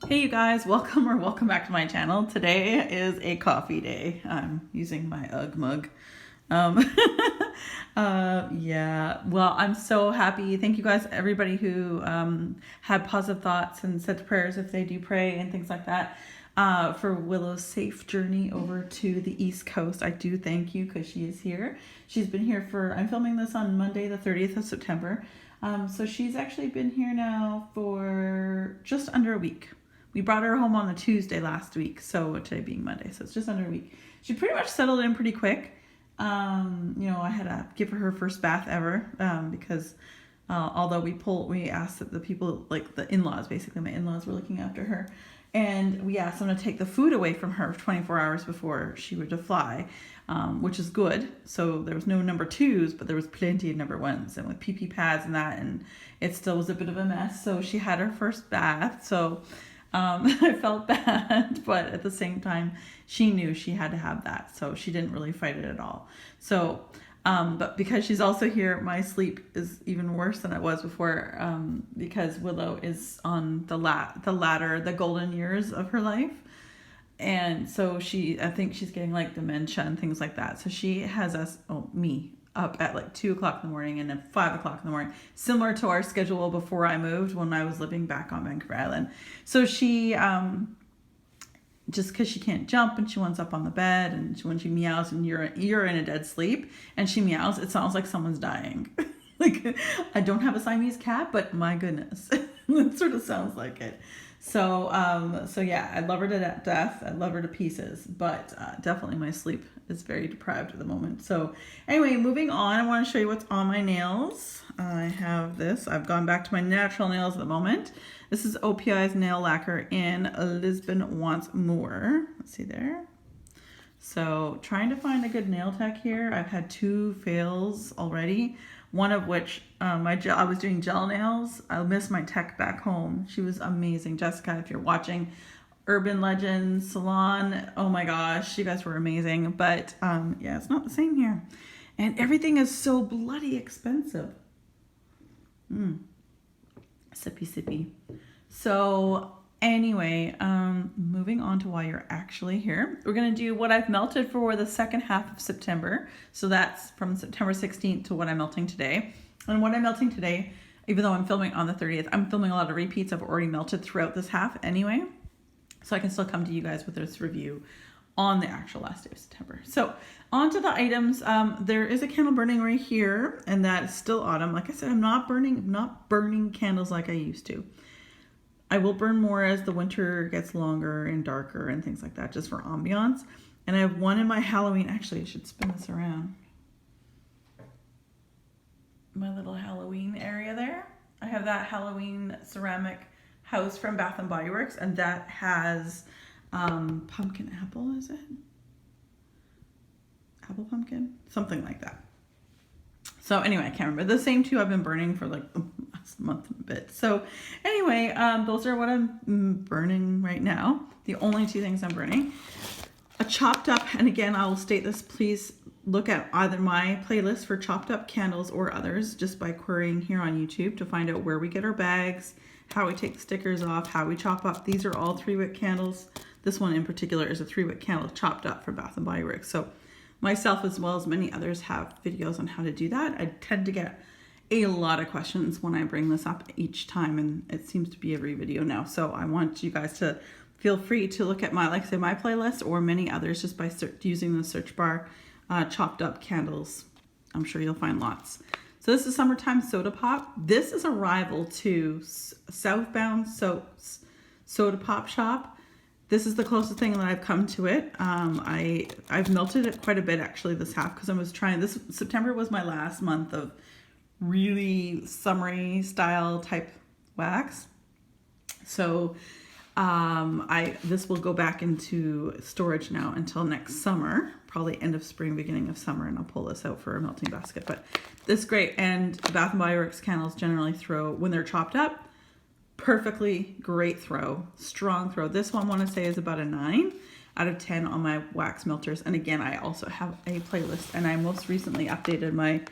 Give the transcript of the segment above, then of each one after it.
Hey you guys, welcome back to my channel. Today is a coffee day. I'm using my UGG mug. Um, yeah, well, I'm so happy. Thank you guys, everybody who had positive thoughts and said prayers if they do pray and things like that. For Willow's safe journey over to the East Coast. I do thank you because she is here. She's been here I'm filming this on Monday, the 30th of September. So she's actually been here now for just under a week. We brought her home on a Tuesday last week, so today being Monday, so it's just under a week. She pretty much settled in pretty quick. I had to give her first bath ever because although we asked that the people, like the in-laws, basically my in-laws were looking after her, and we asked them to take the food away from her 24 hours before she were to fly, which is good. So there was no number twos, but there was plenty of number ones, and with pee pads and that, and it still was a bit of a mess. So she had her first bath, so I felt bad, but at the same time, she knew she had to have that, so she didn't really fight it at all. So, but because she's also here, my sleep is even worse than it was before, because Willow is on the ladder, the golden years of her life. And so I think she's getting like dementia and things like that. So she has me up at like 2 o'clock in the morning and then 5 o'clock in the morning, similar to our schedule before I moved when I was living back on Vancouver Island. So she, just because she can't jump and she wants up on the bed, and when she meows and you're in a dead sleep and she meows, it sounds like someone's dying. Like, I don't have a Siamese cat, but my goodness, it sort of sounds like it. So yeah, I love her to death. I love her to pieces, but definitely my sleep is very deprived at the moment. So anyway, moving on, I want to show you what's on my nails. I have this. I've gone back to my natural nails at the moment. This is OPI's nail lacquer in Lisbon Wants More. Let's see there. So trying to find a good nail tech here. I've had 2 fails already. One of which, I was doing gel nails. I missed my tech back home. She was amazing. Jessica, if you're watching, Urban Legends Salon. Oh my gosh, you guys were amazing. But yeah, it's not the same here. And everything is so bloody expensive. Sippy. So anyway, moving on to why you're actually here. We're going to do what I've melted for the second half of September. So that's from September 16th to what I'm melting today. And what I'm melting today, even though I'm filming on the 30th, I'm filming a lot of repeats I've already melted throughout this half anyway. So I can still come to you guys with this review on the actual last day of September. So on to the items. There is a candle burning right here, and that is still autumn. Like I said, I'm not burning candles like I used to. I will burn more as the winter gets longer and darker and things like that, just for ambiance. And I have one in my Halloween. Actually, I should spin this around. My little Halloween area there. I have that Halloween ceramic house from Bath & Body Works, and that has pumpkin apple, is it? Apple pumpkin? Something like that. So anyway, I can't remember. The same 2 I've been burning for like a month and a bit. So anyway, those are what I'm burning right now. The only 2 things I'm burning. A chopped up, and again, I will state this, please look at either my playlist for chopped up candles or others just by querying here on YouTube to find out where we get our bags, how we take the stickers off, how we chop up. These are all 3-wick candles. This one in particular is a 3-wick candle chopped up from Bath & Body Works. So myself, as well as many others, have videos on how to do that. I tend to get a lot of questions when I bring this up each time, and it seems to be every video now. So I want you guys to feel free to look at my playlist or many others just by using the search bar, chopped up candles. I'm sure you'll find lots. So this is Summertime Soda Pop. This is a rival to Southbound Soap's Soda Pop Shop. This is the closest thing that I've come to it. I've melted it quite a bit actually this half because I was trying this. September was my last month of really summery style type wax. So this will go back into storage now until next summer, probably end of spring, beginning of summer, and I'll pull this out for a melting basket. But this is great, and Bath & Body Works candles generally throw, when they're chopped up, perfectly great throw, strong throw. This one I want to say is about a 9 out of 10 on my wax melters. And again, I also have a playlist, and I most recently updated my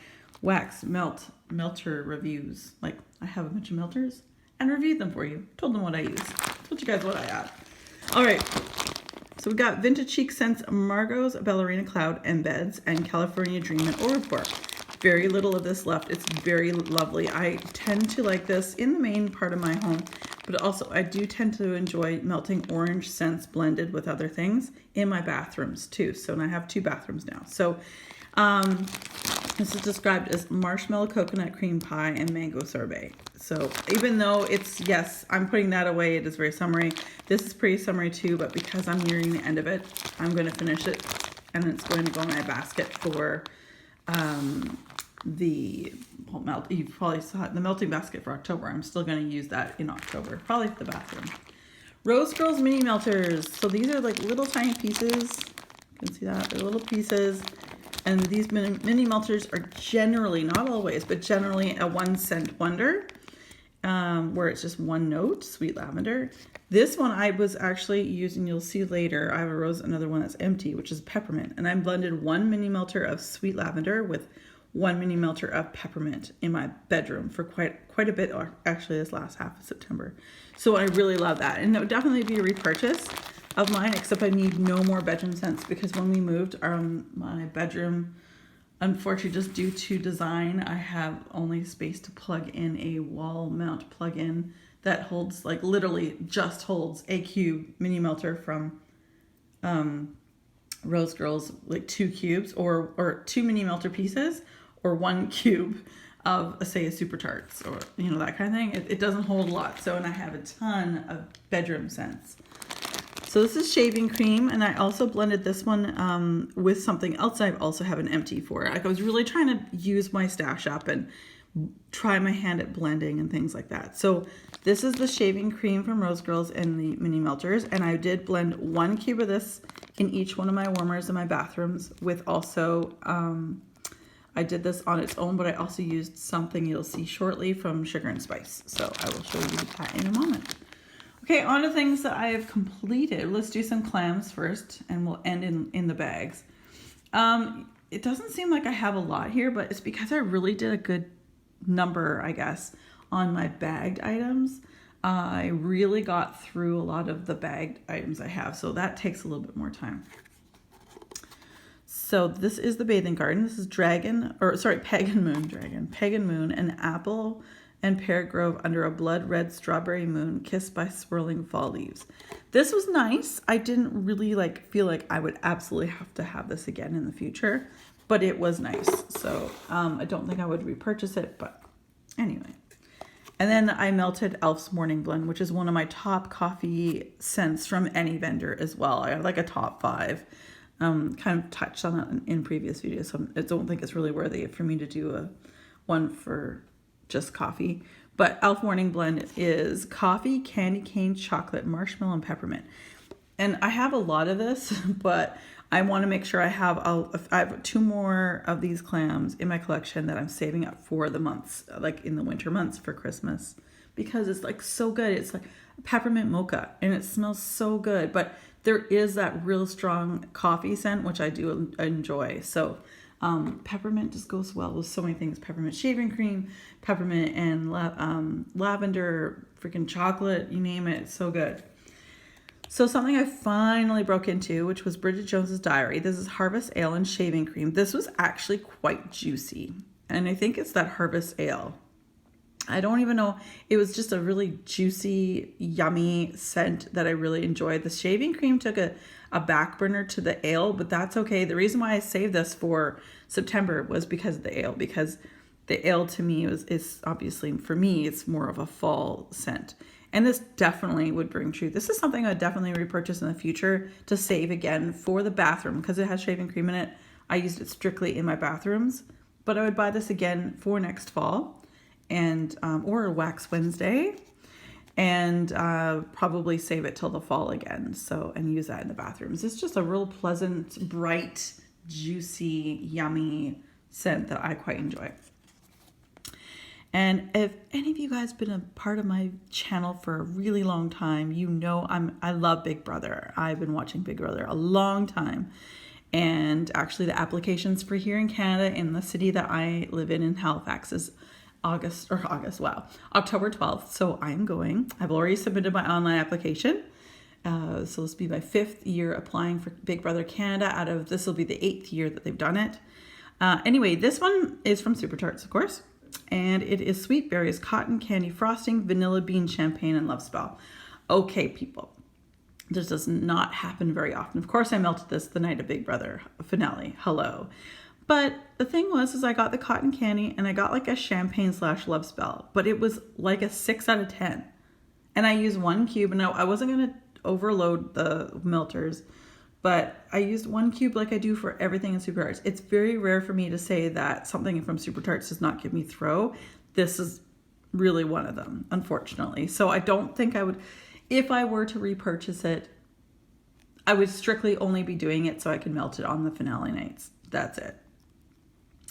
wax melter reviews. Like, I have a bunch of melters and reviewed them for you, told them what I use. Told you guys what I had. All right. So we got Vintage Chic Scents, Margot's Ballerina Cloud Embeds, and California Dream and Aurora. Very little of this left. It's very lovely. I tend to like this in the main part of my home, but also I do tend to enjoy melting orange scents blended with other things in my bathrooms too. So, and I have 2 bathrooms now. So this is described as marshmallow coconut cream pie and mango sorbet. So even though it's, yes, I'm putting that away, it is very summery. This is pretty summery too, but because I'm nearing the end of it, I'm going to finish it and it's going to go in my basket for the melt. You probably saw it in the melting basket for October. I'm still going to use that in October, probably for the bathroom. Rose Girls mini melters. So these are like little tiny pieces. You can see that they're little pieces. And these mini melters are generally, not always, but generally a 1 cent wonder, where it's just 1 note, sweet lavender. This one I was actually using, you'll see later, I have another one that's empty, which is peppermint. And I blended 1 mini melter of sweet lavender with 1 mini melter of peppermint in my bedroom for quite a bit, or actually this last half of September. So I really love that. And it would definitely be a repurchase of mine, except I need no more bedroom scents because when we moved my bedroom, unfortunately, just due to design, I have only space to plug in a wall mount plug-in that holds, like literally just holds a cube mini melter from Rose Girls, like 2 cubes or 2 mini melter pieces or 1 cube of, say, a Super Tarts or, you know, that kind of thing. It doesn't hold a lot. So, and I have a ton of bedroom scents. So this is shaving cream, and I also blended this one with something else I also have an empty for. Like I was really trying to use my stash up and try my hand at blending and things like that. So this is the shaving cream from Rose Girls and the mini melters, and I did blend 1 cube of this in each one of my warmers in my bathrooms with also, I did this on its own, but I also used something you'll see shortly from Sugar and Spice. So I will show you that in a moment. Okay, on to things that I have completed. Let's do some clams first, and we'll end in the bags. It doesn't seem like I have a lot here, but it's because I really did a good number, I guess, on my bagged items. I really got through a lot of the bagged items I have, so that takes a little bit more time. So this is the Bathing Garden. This is Pagan Moon, an apple and pear grove under a blood red strawberry moon kissed by swirling fall leaves. This was nice. I didn't really feel like I would absolutely have to have this again in the future, but it was nice. So I don't think I would repurchase it, but anyway. And then I melted Elf's Morning Blend, which is one of my top coffee scents from any vendor as well. I have like a top 5. Kind of touched on that in previous videos, so I don't think it's really worthy for me to do one for just coffee. But Elf Morning Blend is coffee, candy cane, chocolate, marshmallow, and peppermint. And I have a lot of this, but I want to make sure I have 2 more of these clams in my collection that I'm saving up for the months, like in the winter months for Christmas, because it's like so good. It's like peppermint mocha and it smells so good, but there is that real strong coffee scent, which I do enjoy. So peppermint just goes well with so many things. Peppermint shaving cream, peppermint and lavender, freaking chocolate, you name it. It's so good. So something I finally broke into, which was Bridget Jones's Diary. This is Harvest Ale and Shaving Cream. This was actually quite juicy. And I think it's that Harvest Ale. I don't even know. It was just a really juicy, yummy scent that I really enjoyed. The shaving cream took a back burner to the ale, but that's okay. The reason why I saved this for September was because of the ale, because the ale to me is obviously, for me, it's more of a fall scent. And this definitely would bring true. This is something I would definitely repurchase in the future to save again for the bathroom because it has shaving cream in it. I used it strictly in my bathrooms, but I would buy this again for next fall and or Wax Wednesday, and probably save it till the fall again. So, and use that in the bathrooms. It's just a real pleasant, bright, juicy, yummy scent that I quite enjoy. And if any of you guys been a part of my channel for a really long time, you know I love Big Brother. I've been watching Big Brother a long time. And actually the applications for here in Canada, in the city that I live in Halifax, is October 12th. So I'm going. I've already submitted my online application. So this will be my 5th year applying for Big Brother Canada. This will be the 8th year that they've done it. Anyway, this one is from Super Tarts, of course. And it is sweet berries, cotton candy frosting, vanilla bean champagne, and love spell. Okay, people. This does not happen very often. Of course, I melted this the night of Big Brother finale. Hello. But the thing was, I got the cotton candy and I got like a champagne / love spell, but it was like a 6 out of 10. And I used 1 cube, and I wasn't going to overload the melters, but I used 1 cube like I do for everything in Super Tarts. It's very rare for me to say that something from Super Tarts does not give me throw. This is really one of them, unfortunately. So I don't think I would, if I were to repurchase it, I would strictly only be doing it so I can melt it on the finale nights. That's it.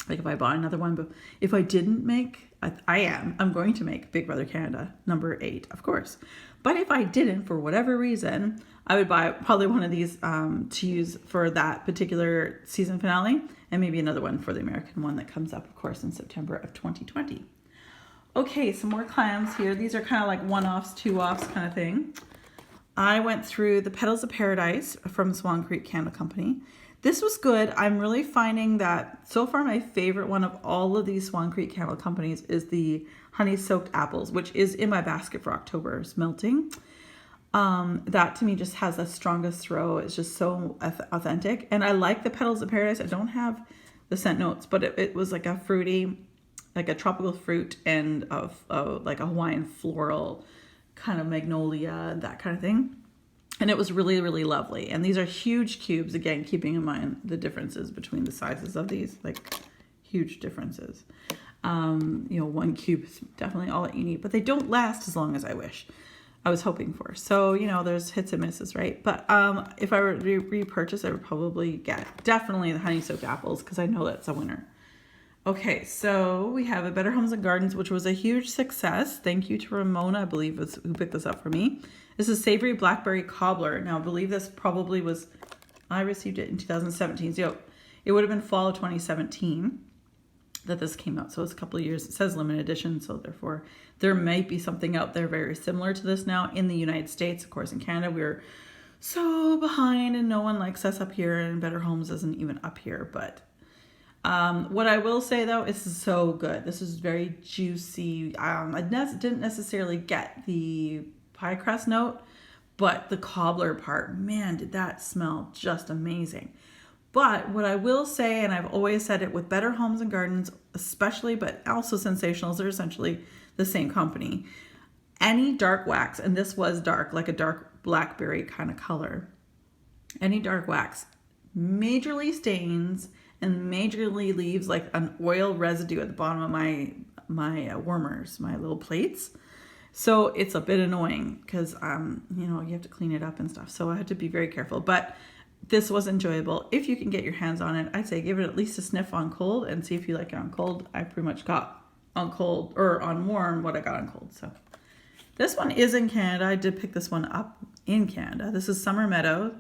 Like if I bought another one, but if I didn't make, I'm going to make Big Brother Canada number 8, of course. But if I didn't, for whatever reason, I would buy probably one of these to use for that particular season finale, and maybe another one for the American one that comes up, of course, in September of 2020. Okay, some more clams here. These are kind of like 1-offs, 2-offs kind of thing. I went through the Petals of Paradise from Swan Creek Candle Company. This was good. I'm really finding that so far my favorite one of all of these Swan Creek Candle Companies is the Honey Soaked Apples, which is in my basket for October's melting. That to me just has the strongest throw. It's just so authentic. And I like the Petals of Paradise. I don't have the scent notes, but it was like a fruity, like a tropical fruit and like a Hawaiian floral kind of magnolia, that kind of thing. And it was really, really lovely. And these are huge cubes, again, keeping in mind the differences between the sizes of these, like huge differences. 1 cube is definitely all that you need, but they don't last as long as I was hoping for. So, there's hits and misses, right? But if I were to repurchase, I would probably get definitely the Honey Soaked Apples, because I know that's a winner. Okay, so we have a Better Homes and Gardens, which was a huge success. Thank you to Ramona, I believe, who picked this up for me. This is Savory Blackberry Cobbler. Now, I believe this probably was, I received it in 2017. So it would have been fall of 2017 that this came out. So it's a couple of years. It says limited edition, so therefore there might be something out there very similar to this now in the United States. Of course, in Canada, we're so behind and no one likes us up here, and Better Homes isn't even up here. But what I will say, though, is so good. This is very juicy. I didn't necessarily get the pie crust note, but the cobbler part, man, did that smell just amazing. But what I will say, and I've always said it with Better Homes and Gardens especially, but also Sensationals, they're essentially the same company. Any dark wax, and this was dark, like a dark blackberry kind of color, any dark wax majorly stains and majorly leaves like an oil residue at the bottom of my warmers, my little plates. So it's a bit annoying because, you have to clean it up and stuff. So I had to be very careful, but this was enjoyable. If you can get your hands on it, I'd say give it at least a sniff on cold and see if you like it on cold. I pretty much got on cold or on warm what I got on cold. So this one is in Canada. I did pick this one up in Canada. This is Summer Meadow.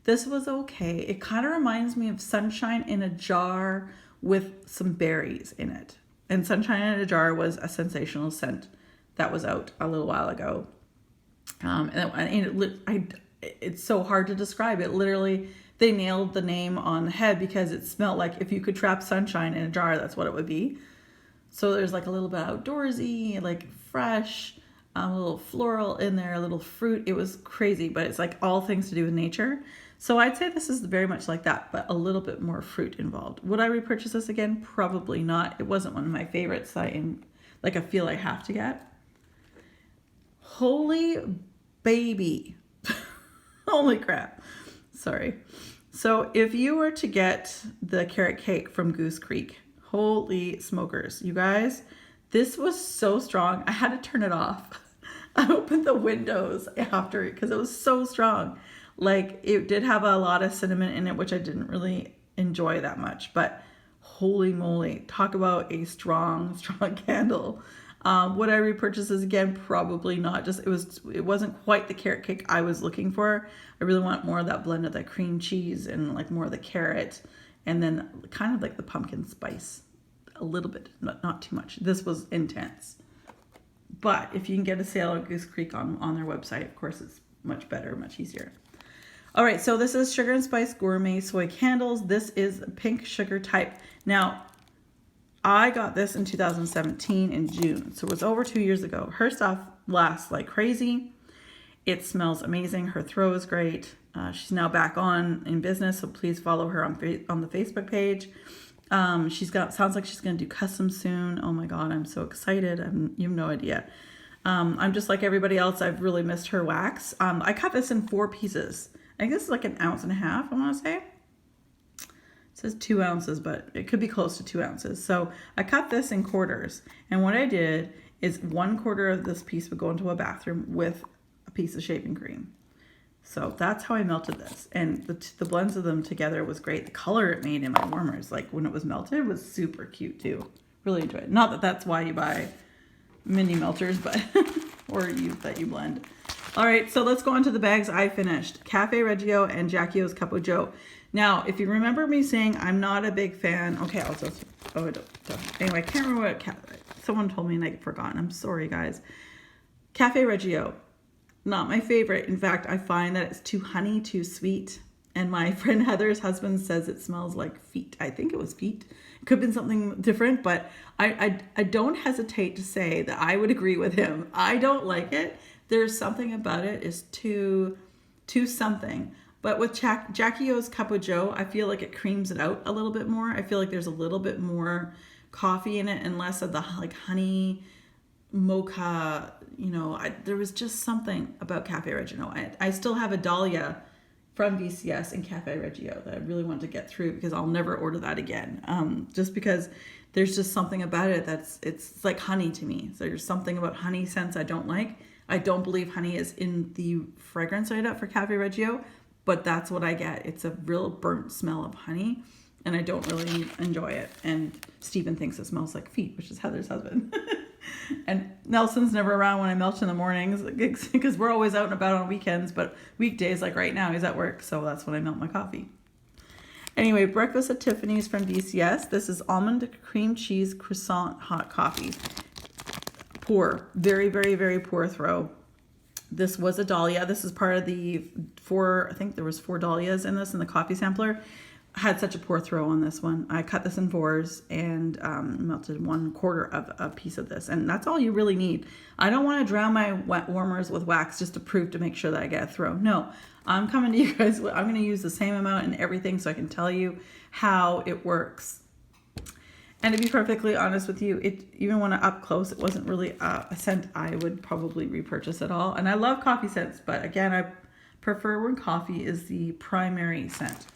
This was okay. It kind of reminds me of Sunshine in a Jar with some berries in it. And Sunshine in a Jar was a sensational scent that was out a little while ago. It's so hard to describe. It literally, they nailed the name on the head because it smelled like if you could trap sunshine in a jar, that's what it would be. So there's like a little bit outdoorsy, like fresh, a little floral in there, a little fruit. It was crazy, but it's like all things to do with nature. So I'd say this is very much like that, but a little bit more fruit involved. Would I repurchase this again? Probably not. It wasn't one of my favorites that I feel I have to get. Holy baby. Holy crap. Sorry. So if you were to get the carrot cake from Goose Creek, holy smokers, you guys, this was so strong. I had to turn it off. I opened the windows after it because it was so strong. Like, it did have a lot of cinnamon in it, which I didn't really enjoy that much, but holy moly, talk about a strong candle. Would I repurchase this again? Probably not. It wasn't quite the carrot cake I was looking for. I really want more of that blend of that cream cheese and like more of the carrot, and then kind of like the pumpkin spice a little bit, not too much. This was intense. But if you can get a sale at Goose Creek on their website, of course, it's much better, much easier. All right, so this is Sugar and Spice Gourmet Soy Candles. This is pink sugar type. Now, I got this in 2017 in June, so it was over 2 years ago. Her stuff lasts like crazy. It smells amazing. Her throw is great. She's now back in business, so please follow her on the Facebook page. Sounds like she's going to do custom soon. Oh my God, I'm so excited. You have no idea. I'm just like everybody else. I've really missed her wax. I cut this in 4 pieces. I think this is like 1.5 ounces, I want to say. It says 2 ounces, but it could be close to 2 ounces. So I cut this in quarters. And what I did is 1/4 of this piece would go into a bathroom with a piece of shaving cream. So that's how I melted this. And the blends of them together was great. The color it made in my warmers, like when it was melted, was super cute too. Really enjoyed it. Not that that's why you buy mini melters, but or that you blend. All right, so let's go on to the bags I finished. Caf Reggio and Jackie O's Cup of Joe. Now, if you remember me saying I'm not a big fan, okay, I'll just, anyway, I can't remember what, someone told me and I've forgotten. I'm sorry, guys. Caf Reggio, not my favorite. In fact, I find that it's too honey, too sweet. And my friend Heather's husband says it smells like feet. I think it was feet. It could have been something different, but I don't hesitate to say that I would agree with him. I don't like it. There's something about it is too something. But with Jackie O's Cup of Joe, I feel like it creams it out a little bit more. I feel like there's a little bit more coffee in it and less of the like honey, mocha, there was just something about Caf Reggio. I still have a Dahlia from VCS in Caf Reggio that I really want to get through because I'll never order that again. Just because there's just something about it it's like honey to me. So there's something about honey scents I don't like. I don't believe honey is in the fragrance lineup for Caf Reggio, but that's what I get. It's a real burnt smell of honey, and I don't really enjoy it. And Stephen thinks it smells like feet, which is Heather's husband. And Nelson's never around when I melt in the mornings because we're always out and about on weekends, but weekdays, like right now, he's at work, so that's when I melt my coffee. Anyway, Breakfast at Tiffany's from DCS. This is almond cream cheese croissant hot coffee. Poor, very, very, very poor throw. This was a Dahlia. This is part of the 4, I think there was 4 Dahlias in this in the coffee sampler. I had such a poor throw on this one. I cut this in 4s and melted 1/4 of a piece of this. And that's all you really need. I don't want to drown my wet warmers with wax just to make sure that I get a throw. No, I'm coming to you guys. I'm going to use the same amount in everything so I can tell you how it works. And to be perfectly honest with you, even when up close, it wasn't really a scent I would probably repurchase at all. And I love coffee scents, but again, I prefer when coffee is the primary scent.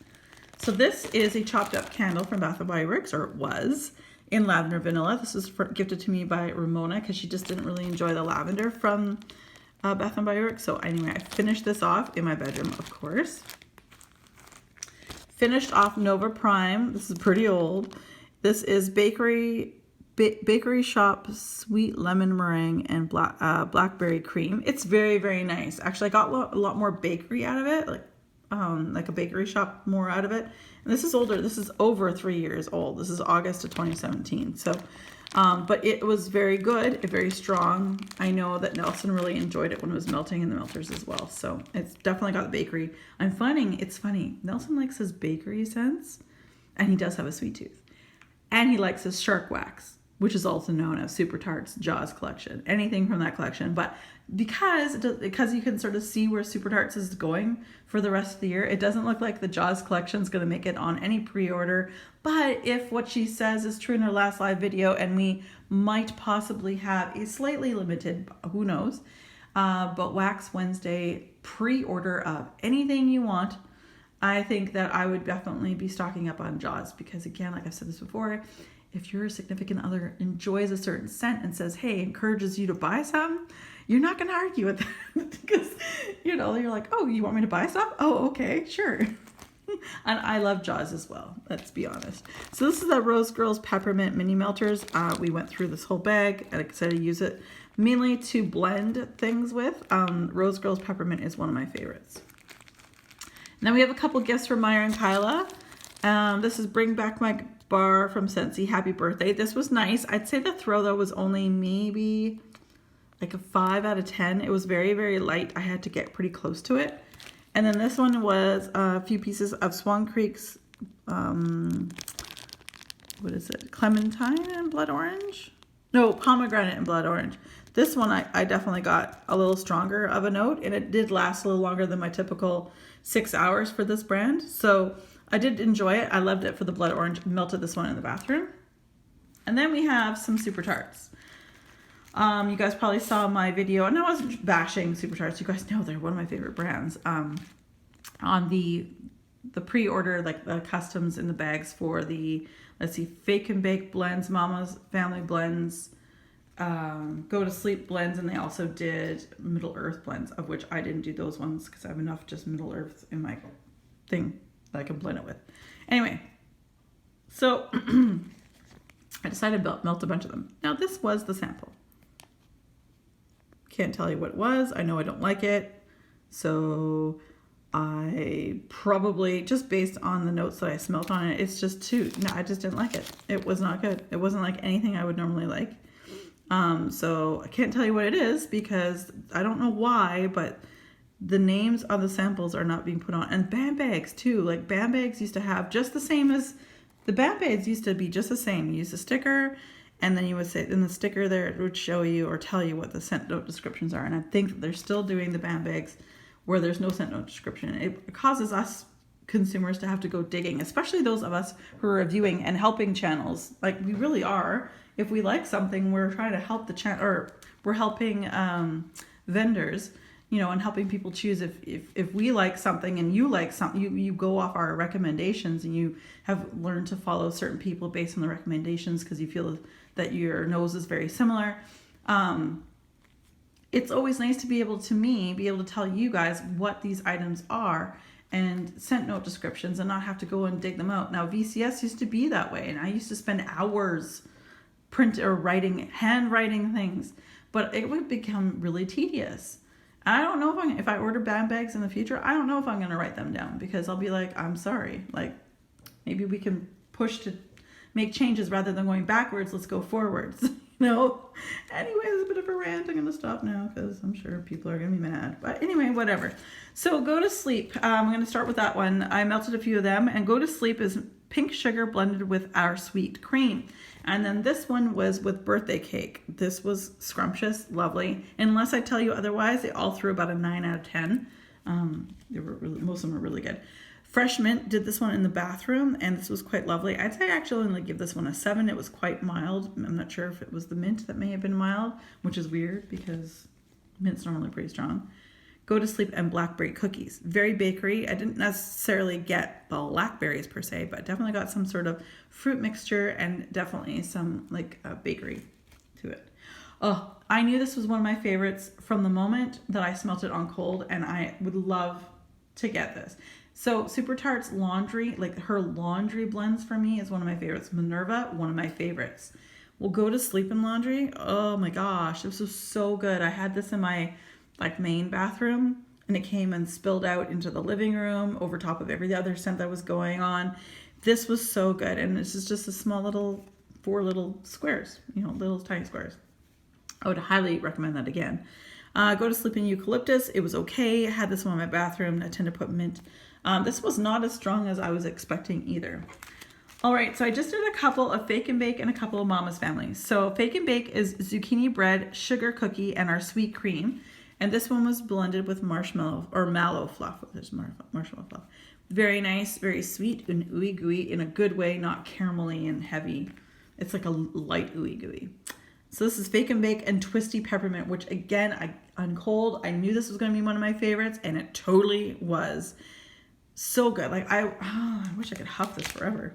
So this is a chopped up candle from Bath & Body Works, or it was, in lavender vanilla. This was gifted to me by Ramona because she just didn't really enjoy the lavender from Bath & Body Works. So anyway, I finished this off in my bedroom, of course. Finished off Nova Prime. This is pretty old. This is Bakery Shop Sweet Lemon Meringue and Blackberry Cream. It's very, very nice. Actually, I got a lot more bakery out of it, like a bakery shop more out of it. And this is older. This is over 3 years old. This is August of 2017. So, but it was very good, very strong. I know that Nelson really enjoyed it when it was melting in the melters as well. So it's definitely got the bakery. I'm finding it's funny. Nelson likes his bakery scents, and he does have a sweet tooth. And he likes his shark wax, which is also known as Super Tarts Jaws collection, anything from that collection. But because you can sort of see where Super Tarts is going for the rest of the year, it doesn't look like the Jaws collection is going to make it on any pre-order. But if what she says is true in her last live video, and we might possibly have a slightly limited, who knows, but Wax Wednesday pre-order of anything you want, I think that I would definitely be stocking up on Jaws because, again, like I've said this before, if your significant other enjoys a certain scent and says, hey, encourages you to buy some, you're not going to argue with that because, you're like, oh, you want me to buy some? Oh, okay, sure. And I love Jaws as well, let's be honest. So this is the Rose Girls Peppermint Mini Melters. We went through this whole bag and I decided to use it mainly to blend things with. Rose Girls Peppermint is one of my favorites. Now we have a couple gifts from Meijer and Kyla. This is Bring Back My bar from Scentsy. Happy birthday. This was nice. I'd say the throw though was only maybe like a 5 out of 10. It was very, very light. I had to get pretty close to it. And then this one was a few pieces of Swan Creek's, what is it? Clementine and blood orange? No, pomegranate and blood orange. This one I definitely got a little stronger of a note, and it did last a little longer than my typical 6 hours for this brand. So I did enjoy it. I loved it for the blood orange. Melted this one in the bathroom. And then we have some Super Tarts. You guys probably saw my video, and I wasn't bashing Super Tarts. You guys know they're one of my favorite brands. On the pre-order, like the customs in the bags for the, let's see, Fake and Bake blends, Mama's Family blends, Go to Sleep blends, and they also did Middle Earth blends, of which I didn't do those ones because I have enough just Middle Earth in my thing that I can blend it with. Anyway, so I decided to melt a bunch of them. Now this was the sample. Can't tell you what it was. I know I don't like it. So I probably, just based on the notes that I smelt on it, it's just no, I just didn't like it. It was not good. It wasn't like anything I would normally like. So I can't tell you what it is because I don't know why, but the names on the samples are not being put on. And band bags too. Like band bags used to have just the same as, the band bags used to be just the same. You use a sticker, and then you would say in the sticker there, it would show you or tell you what the scent note descriptions are. And I think that they're still doing the band bags where there's no scent note description. It causes us consumers to have to go digging, especially those of us who are reviewing and helping channels. Like we really are. If we like something, we're trying to help the channel, or we're helping vendors, you know, and helping people choose. If we like something and you like something, you go off our recommendations, and you have learned to follow certain people based on the recommendations because you feel that your nose is very similar. It's always nice to be able to tell you guys what these items are and scent note descriptions, and not have to go and dig them out. Now VCS used to be that way, and I used to spend hours handwriting things, but it would become really tedious. I don't know if I order band bags in the future, I don't know if I'm going to write them down, because I'll be like, I'm sorry, like maybe we can push to make changes rather than going backwards. Let's go forwards. No. Anyway, there's a bit of a rant. I'm going to stop now because I'm sure people are going to be mad. But anyway, whatever. So Go to Sleep. I'm going to start with that one. I melted a few of them. And Go to Sleep is pink sugar blended with our sweet cream. And then this one was with birthday cake. This was scrumptious, lovely. Unless I tell you otherwise, they all threw about a 9 out of 10. Most of them were really good. Fresh Mint did this one in the bathroom, and this was quite lovely. I'd say I actually only give this one a 7. It was quite mild. I'm not sure if it was the mint that may have been mild, which is weird because mint's normally pretty strong. Go to Sleep and Blackberry Cookies. Very bakery. I didn't necessarily get blackberries per se, but definitely got some sort of fruit mixture and definitely some like bakery to it. Oh, I knew this was one of my favorites from the moment that I smelt it on cold, and I would love to get this. So Super Tarts laundry, like her laundry blends for me is one of my favorites. Minerva, one of my favorites. We'll Go to Sleep in laundry. Oh my gosh, this was so good. I had this in my like main bathroom, and it came and spilled out into the living room over top of every other scent that was going on. This was so good, and this is just a small little 4 little squares, you know, little tiny squares. I would highly recommend that again. Go to Sleep in Eucalyptus. It was okay. I had this one in my bathroom. I tend to put mint. This was not as strong as I was expecting either. All right, so I just did a couple of Fake and Bake and a couple of Mama's Family. So Fake and Bake is zucchini bread, sugar cookie, and our sweet cream. And this one was blended with marshmallow or mallow fluff. There's marshmallow fluff. Very nice, very sweet and ooey gooey in a good way, not caramelly and heavy. It's like a light ooey gooey. So this is Fake and Bake and Twisty Peppermint, which again, on cold, I knew this was going to be one of my favorites, and it totally was. So good. Like I wish I could huff this forever.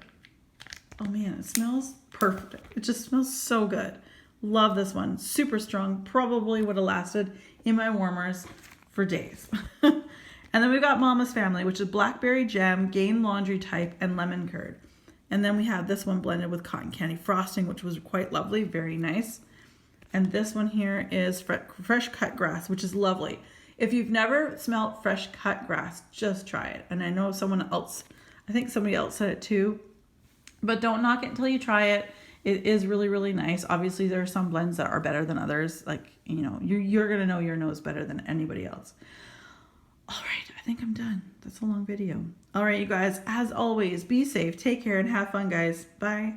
Oh man, it smells perfect. It just smells so good. Love this one. Super strong. Probably would have lasted in my warmers for days. And then we've got Mama's Family, which is blackberry jam, Gain laundry type, and lemon curd. And then we have this one blended with cotton candy frosting, which was quite lovely. Very nice. And this one here is fresh cut grass, which is lovely. If you've never smelled fresh cut grass, just try it. And I know someone else, I think somebody else said it too. But don't knock it until you try it. It is really, really nice. Obviously, there are some blends that are better than others. Like, you know, you're going to know your nose better than anybody else. All right, I think I'm done. That's a long video. All right, you guys, as always, be safe, take care, and have fun, guys. Bye.